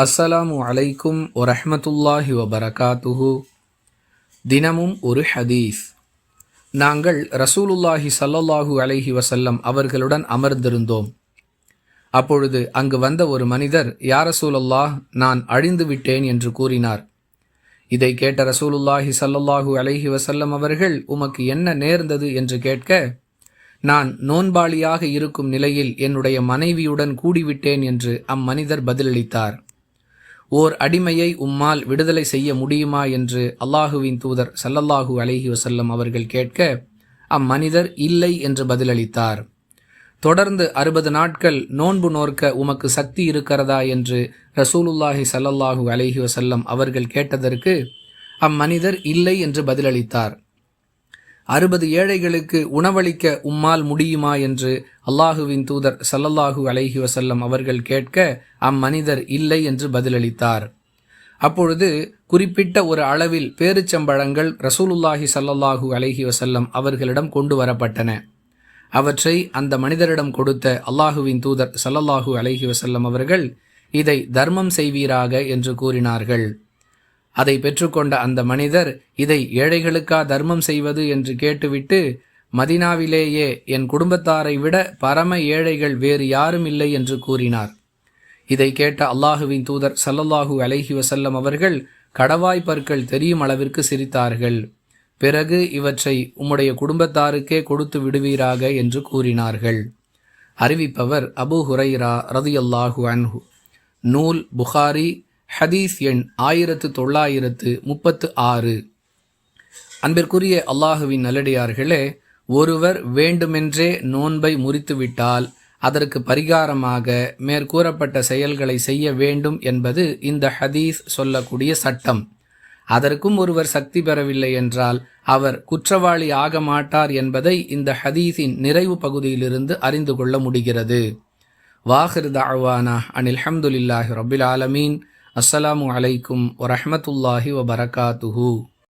அஸ்ஸலாமு அலைக்கும் வரஹ்மத்துல்லாஹி வபரகாத்துஹு. தினமும் ஒரு ஹதீஸ். நாங்கள் ரசூலுல்லாஹி ஸல்லல்லாஹு அலைஹி வஸல்லம் அவர்களுடன் அமர்ந்திருந்தோம். அப்பொழுது அங்கு வந்த ஒரு மனிதர், யா ரசூலல்லாஹ், நான் அழிந்து விட்டேன் என்று கூறினார். இதை கேட்ட ரசூலுல்லாஹி ஸல்லல்லாஹு அலைஹி வஸல்லம் அவர்கள், உமக்கு என்ன நேர்ந்தது என்று கேட்க, நான் நோன்பாளியாக இருக்கும் நிலையில் என்னுடைய மனைவியுடன் கூடிவிட்டேன் என்று அம்மனிதர் பதிலளித்தார். ஓர் அடிமையை உம்மால் விடுதலை செய்ய முடியுமா என்று அல்லாஹுவின் தூதர் ஸல்லல்லாஹு அலைஹி வஸல்லம் அவர்கள் கேட்க, அம்மனிதர் இல்லை என்று பதிலளித்தார். தொடர்ந்து 60 நாட்கள் நோன்பு நோர்க்க உமக்கு சக்தி இருக்கிறதா என்று ரசூலுல்லாஹி ஸல்லல்லாஹு அலைஹி வஸல்லம் அவர்கள் கேட்டதற்கு அம்மனிதர் இல்லை என்று பதிலளித்தார். 60 ஏழைகளுக்கு உணவளிக்க உம்மால் முடியுமா என்று அல்லாஹுவின் தூதர் ஸல்லல்லாஹு அலைஹி வஸல்லம் அவர்கள் கேட்க அம்மனிதர் இல்லை என்று பதிலளித்தார். அப்பொழுது குறிப்பிட்ட ஒரு அளவில் பேரிச்சம்பழங்கள் ரசூலுல்லாஹி ஸல்லல்லாஹு அலைஹி வஸல்லம் அவர்களிடம் கொண்டு வரப்பட்டன. அவற்றை அந்த மனிதரிடம் கொடுத்த அல்லாஹுவின் தூதர் ஸல்லல்லாஹு அலைஹி வஸல்லம் அவர்கள், இதை தர்மம் செய்வீராக என்று கூறினார்கள். அதை பெற்றுக்கொண்ட அந்த மனிதர், இதை ஏழைகளுக்கா தர்மம் செய்வது என்று கேட்டுவிட்டு, மதினாவிலேயே என் குடும்பத்தாரை விட பரம ஏழைகள் வேறு யாரும் இல்லை என்று கூறினார். இதை கேட்ட அல்லாஹுவின் தூதர் ஸல்லல்லாஹு அலைஹி வஸல்லம் அவர்கள் கடவாய் பற்கள் தெரியும் அளவிற்கு சிரித்தார்கள். பிறகு இவற்றை உம்முடைய குடும்பத்தாருக்கே கொடுத்து விடுவீராக என்று கூறினார்கள். அறிவிப்பவர் அபூ ஹுரைரா ரலியல்லாஹு அன்ஹு. நூல் புகாரி, ஹதீஸ் எண் 1936. அன்பிற்குரிய அல்லாஹுவின் நல்லடியார்களே, ஒருவர் வேண்டுமென்றே நோன்பை முறித்துவிட்டால் அதற்கு பரிகாரமாக மேற்கூறப்பட்ட செயல்களை செய்ய வேண்டும் என்பது இந்த ஹதீஸ் சொல்லக்கூடிய சட்டம். அதற்கும் ஒருவர் சக்தி பெறவில்லை என்றால் அவர் குற்றவாளி ஆக மாட்டார் என்பதை இந்த ஹதீஸின் நிறைவு பகுதியிலிருந்து அறிந்து கொள்ள முடிகிறது. வாஹிர் தஅவானா அனில் ஹம்துலில்லாஹி ரப்பில் ஆலமீன். அஸ்ஸலாமு அலைக்கும் வரஹ்மத்துல்லாஹி வபரகாத்துஹு.